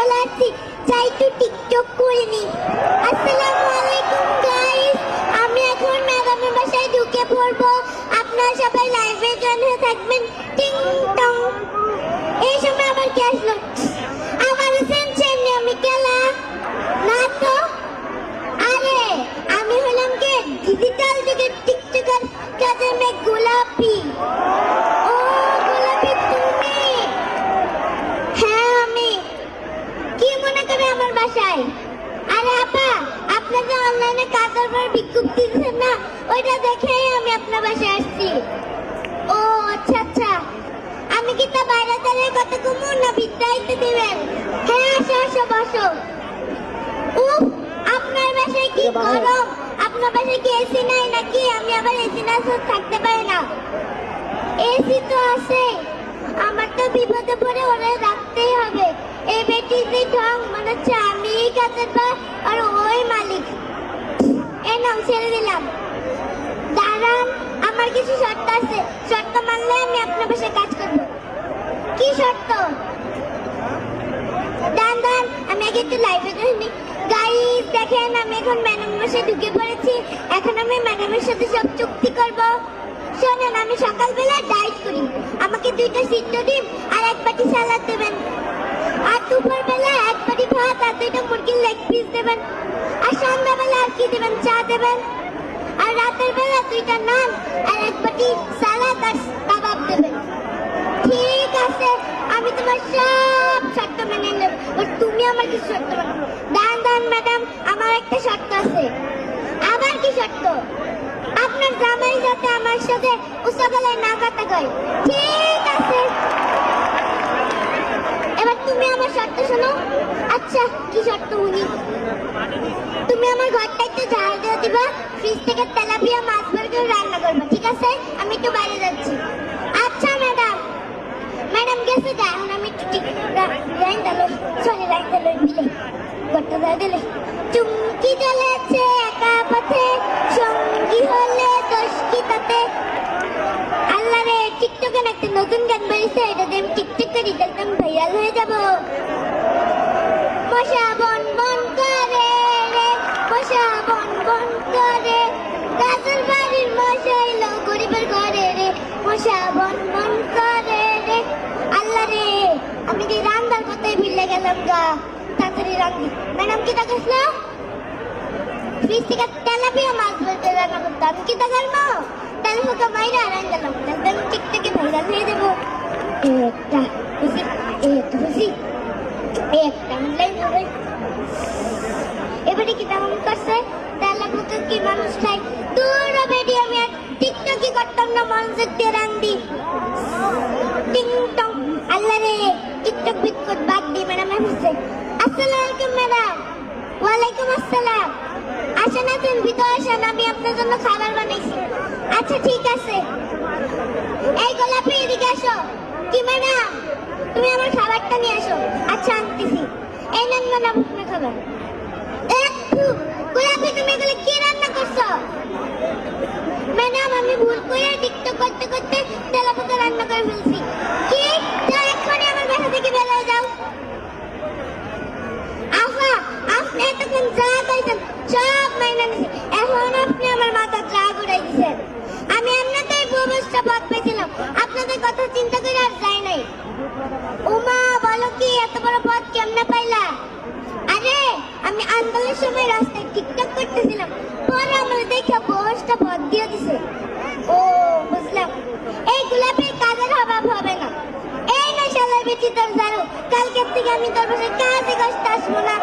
চলে আসছি, চাই একটু টিকটক করে নি। আসসালামু আলাইকুম গাইস, আমি এখন ম্যাডামের বাসায় ঢুকে পড়বো। আপনারা সবাই লাইভে জয়েন হয়ে থাকবেন। টিং টং। এই সময় আবার কে আসলো? আমার সেন্সেন আমি কেলা না তো। আরে আমি হলাম কে ডিজিটাল যুগের টিকটকার কাজের মেয়ে গোলাপি। ও গোলাপি তুমি? হ্যাঁ আমি। কি মনে করে আমার বাসায়? আরে আপা, আপনাদের অনলাইনে কাজের পর বিজ্ঞপ্তি দিচ্ছেন না, ওইটা দেখেই আমি আপনার বাসায় আসছি। ও আচ্ছা আচ্ছা। আমি কি তা বাইরে দাঁড়িয়ে কথা কমু না বিদ্যাইতে দিবেন? হ্যাঁ আসো আসো বসো। উফ, আপনার বাসায় কি গরম। আপনার বাসায় কি এসি নাই নাকি? আমি আবার এসি না থাকতে পারি না। এসি তো আছে, আমার তো বিপদে পড়ে ওরে রাখতেই হবে। এই বেটি যে ঢং মনে হচ্ছে আমি কাজের পর আর ওই মালিক। এই নাম ছেড়ে দিলাম। দাঁড়ান, আমার কিছু শর্ত আছে, শর্ত মানলে আমি আপনার বাসায় কাজ করব। কি শর্ত? দান দান, আমি আগে একটু লাইভে জয়েন। গাইস দেখেন, আমি এখন ম্যাডামের বাসায় ঢুকে পড়েছি। এখন আমি ম্যাডামের সাথে সব চুক্তি করব। শোনেন, আমি সকালবেলা ডায়েট করি, আমাকে 2টা সিদ্ধ ডিম আর 1 বাটি সালাদ দেবেন। আর দুপুরবেলা 1 বাটি ভাত আর 2টা মুরগির লেগ পিস দেবেন। আর সন্ধ্যাবেলা আর কি দেবেন? চা দেবেন। আর রাতের বেলা 2টা নান আর 1 বাটি সালাদ আর কাবাব দেবেন। ঠিক আছে, আমি তোমার সব শর্ত মেনে নেব। তুমি আমার কি শর্ত মানো? দান দান ম্যাডাম, আমার একটা শর্ত আছে। আবার কি শর্ত? আপনার জামাই যাতে আমার সাথে উচ্চ গলায় না কথা কয়। ঠিক আছে, এবার তুমি আমার শর্ত শোনো। আচ্ছা কি শর্ত উনি? তুমি আমার ঘরটা একটু ঝাড় দিয়ে দিবা, ফ্রিজ থেকে তেলাপিয়া মাছ বার্গার রান্না করবা। ঠিক আছে, আমি একটু বাইরে যাচ্ছি। আচ্ছা ম্যাডাম। ম্যাডাম গেছে যা, এখন আমি একটু মিলে ঘরটা ঝাড় দিলে। চুমকি চলেছে একা পথে, সঙ্গী হলে দোষ কি তাতে। আল্লাহ রে, টিকটকে একটা নতুন গান বেরিয়েছে, এটা দিয়ে আমি টিকটক করি, দেখতাম ভাইরাল হয়ে যাব। মশা বন বন করে রে, মশা বন বন করে, গাছের বাড়ির মশা এলো গরিবের ঘরে রে, মশা বন বন করে রে। আল্লাহ রে, আমি যে রান্নার কথাই ভুলে গেলাম গা। তাড়াতাড়ি রান্নি। ম্যাডাম কি দেখাস না? ফ্রিজ থেকে তেলাপিয়া মাছ বলতে রান্না করতে, আমি কি দেখার না? তেল হোকা মাইরা রান গেলাম, একদম টিকটকে ভাইরাল হয়ে যাবো। একটা খুশি, একটা খুশি, একটা অনলাইন হবে। এবারে কি তেমন করছে? তেলা পুতুল কি মানুষ খায়? দূর বেডি, আমি আর টিকটকই করতাম না, মনোযোগ দিয়ে রান্দি। টিং টং। আল্লাহ রে, টিকটক বিটকট বাদ দিয়ে ম্যাডাম এসেছে। আসসালামু আলাইকুম ম্যাডাম। ওয়ালাইকুম আসসালাম। আসেন আসেন, ভিতরে আসেন, আমি আপনার জন্য খাবার বানাইছি। আচ্ছা ঠিক আছে। এই গোলাপি এদিকে আসো। কি ম্যাডাম? তুমি আমার খাবারটা নিয়ে আসো। আচ্ছা আনতেছি। এই নেন ম্যাডাম আপনার খাবার। গোলাপি, তুমি এগুলো কি রান্না করছো? ম্যাডাম আমি ভুল করে টিকটক করতে করতে তেলাপোকা রান্না করে ফেলছি। কি? যাও এক্ষুনি আমার বাসা থেকে বের হয়ে যাও। আফা, আপনি এতক্ষণ যা কইছেন সব মাইনা নিছি, এখন আপনি আমার মাথা রাগ উড়াই দিছেন। আমি এমনিতেই ববসটা পথ পেয়েছিলাম, আপনাদের কথা চিন্তা করে আর যাই নাই। উমা বলো কি, এত বড় পথ কেমনে পাইলা? আরে আমি আন্দোলনের সময় রাস্তায় টিকটক করতেছিলাম, পরে আমার দেখে ববসটা পথ দিয়ে দিছে। ও বুঝলাম। এই গোলাপের কাজের অভাব হবে না। এই না শালার বেটি তোর ঝাড়ু, কালকের থেকে আমি তোর বাসায় কাজে কষ্ট আসবো না।